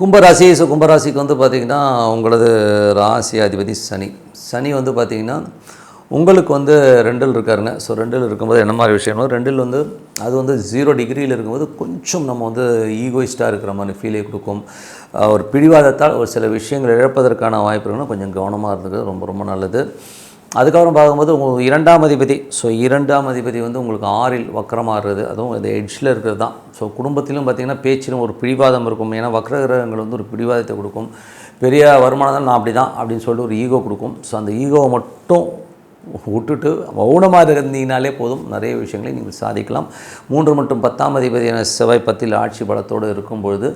கும்பராசி. கும்பராசிக்கு வந்து பார்த்திங்கன்னா உங்களது ராசி அதிபதி சனி. சனி வந்து பார்த்திங்கன்னா உங்களுக்கு வந்து 2ல் இருக்காருங்க. ஸோ 2ல் இருக்கும்போது என்ன மாதிரி விஷயமோ 2ல் வந்து அது வந்து 0 டிகிரியில் இருக்கும்போது கொஞ்சம் நம்ம வந்து ஈகோயிஸ்ட்டாக இருக்கிற மாதிரி ஃபீலே கொடுக்கும். ஒரு பிடிவாதத்தால் ஒரு சில விஷயங்கள் இழப்பதற்கான வாய்ப்பு இருக்குன்னா கொஞ்சம் கவனமாக இருந்தது ரொம்ப ரொம்ப நல்லது. அதுக்கப்புறம் பார்க்கும்போது உங்களுக்கு 2ஆம் அதிபதி. ஸோ 2ஆம் அதிபதி வந்து உங்களுக்கு 6ல் வக்கரமாகிறது, அதுவும் இந்த எட்ஜில் இருக்கிறது தான். ஸோ குடும்பத்திலும் பார்த்திங்கன்னா பேச்சிலும் ஒரு பிடிவாதம் இருக்கும். ஏன்னா வக்ர கிரகங்கள் வந்து ஒரு பிடிவாதத்தை கொடுக்கும். பெரிய வருமானம் தான் நான் அப்படி தான் அப்படின்னு சொல்லிட்டு ஒரு ஈகோ கொடுக்கும். ஸோ அந்த ஈகோவை மட்டும் விட்டுட்டு மௌனமாக இருந்தீங்கனாலே போதும், நிறைய விஷயங்களை நீங்கள் சாதிக்கலாம். 3 மற்றும் 10ஆம் அதிபதியான செவ்வாய் 10ல் ஆட்சி பலத்தோடு இருக்கும்பொழுது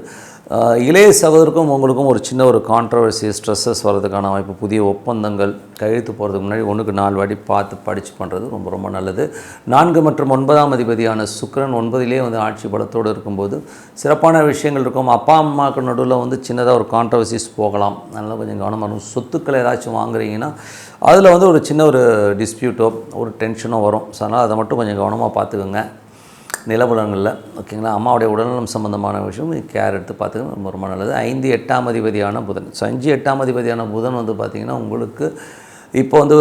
இளைய சகோதரருக்கும் உங்களுக்கும் ஒரு சின்ன ஒரு கான்ட்ரவர்சி ஸ்ட்ரெஸ்ஸஸ் வர்றதுக்கான வாய்ப்பு. புதிய ஒப்பந்தங்கள் கையெழுத்து போகிறதுக்கு முன்னாடி 1க்கு 4 வாட்டி பார்த்து படித்து பண்ணுறது ரொம்ப ரொம்ப நல்லது. 4 மற்றும் 9ஆம் அதிபதியான சுக்கிரன் 9லே வந்து ஆட்சி பலத்தோடு இருக்கும்போது சிறப்பான விஷயங்கள் இருக்கும். அப்பா அம்மாவுக்கு நடுவில் வந்து சின்னதாக ஒரு கான்ட்ரவர்சிஸ் போகலாம். அதனால் கொஞ்சம் கவனமாக இருக்கும். சொத்துக்களை ஏதாச்சும் வாங்குறீங்கன்னா அதில் வந்து ஒரு சின்ன ஒரு டிஸ்பியூட்டோ ஒரு டென்ஷனோ வரும். ஸோ அதனால் அதை மட்டும் கொஞ்சம் கவனமாக பார்த்துக்கோங்க நிலபுலங்களில். ஓகேங்களா. அம்மாவுடைய உடல்நலம் சம்மந்தமான விஷயம் கேர் எடுத்து பார்த்துக்க ரொம்ப ரொம்ப நல்லது. 5 8ஆம் அதிபதியான புதன். ஸோ 5 8ஆம் அதிபதியான புதன் வந்து பார்த்திங்கன்னா உங்களுக்கு இப்போ வந்து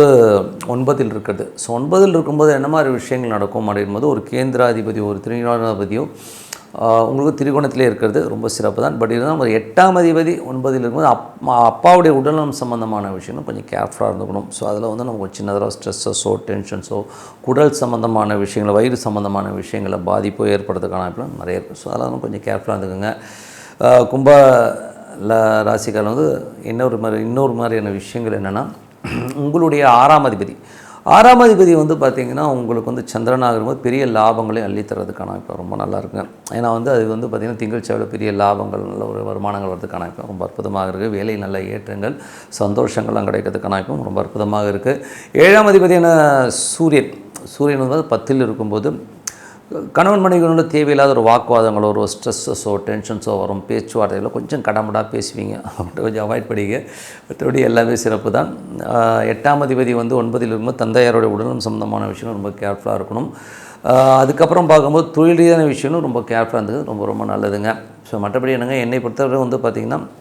9ல் இருக்கிறது. ஸோ 9ல் இருக்கும்போது என்ன மாதிரி விஷயங்கள் நடக்கும் அப்படின்போது ஒரு கேந்திராதிபதி ஒரு திரிகோணாதிபதியோ உங்களுக்கு திரிகோணத்திலே இருக்கிறது ரொம்ப சிறப்பு தான். பட் இருந்தாலும் ஒரு 8ஆம் அதிபதி 9ல் இருக்கும்போது அப்பாவுடைய உடல்நலம் சம்மந்தமான விஷயங்களும் கொஞ்சம் கேர்ஃபுல்லாக இருந்துக்கணும். ஸோ அதில் வந்து நமக்கு சின்னதாக ஸ்ட்ரெஸ்ஸஸோ டென்ஷன்ஸோ குடல் சம்மந்தமான விஷயங்கள் வயிறு சம்மந்தமான விஷயங்களை பாதிப்போ ஏற்படுறதுக்கான வாய்ப்புலாம் நிறைய இருக்குது. ஸோ அதெல்லாம் கொஞ்சம் கேர்ஃபுல்லாக இருந்துக்குங்க. கும்ப ராசிக்காரர் வந்து இன்னொரு மாதிரியான விஷயங்கள் என்னென்னா உங்களுடைய 6ஆம் அதிபதி வந்து பார்த்திங்கன்னா உங்களுக்கு வந்து சந்திரனாக இருக்கும்போது பெரிய லாபங்களை அள்ளித்தரதுக்கான இப்போ ரொம்ப நல்லா இருக்குங்க. ஏன்னா வந்து அது வந்து பார்த்திங்கன்னா திங்கள் செவ்வாயில் பெரிய லாபங்கள் நல்ல ஒரு வருமானங்கள் வரதுக்கான இப்போ ரொம்ப அற்புதமாக இருக்குது. வேலை நல்ல ஏற்றங்கள் சந்தோஷங்கள்லாம் கிடைக்கிறதுக்கான இப்போ ரொம்ப அற்புதமாக இருக்குது. 7ஆம் அதிபதியான சூரியன் வந்து 10ல் இருக்கும்போது கணவன் மனைவிகளோட தேவையில்லாத ஒரு வாக்குவாதங்களோ ஒரு ஸ்ட்ரெஸ்ஸஸோ டென்ஷன்ஸோ வரும். பேச்சுவார்த்தைகளோ கொஞ்சம் கடமுடாக பேசுவீங்க, கொஞ்சம் அவாய்ட் பண்ணிங்க. மற்றபடி எல்லாமே சிறப்பு தான். 8ஆம் அதிபதி வந்து 9ல் இருக்கும்போது தந்தையாரோடைய உடல்நலம் சம்மந்தமான விஷயம் ரொம்ப கேர்ஃபுல்லாக இருக்கணும். அதுக்கப்புறம் பார்க்கும்போது தொழில் ரீதியான விஷயங்களும் ரொம்ப கேர்ஃபுல்லாக இருந்தது ரொம்ப ரொம்ப நல்லதுங்க. ஸோ மற்றபடி என்னங்க என்னை பொறுத்தவரை வந்து பார்த்திங்கன்னா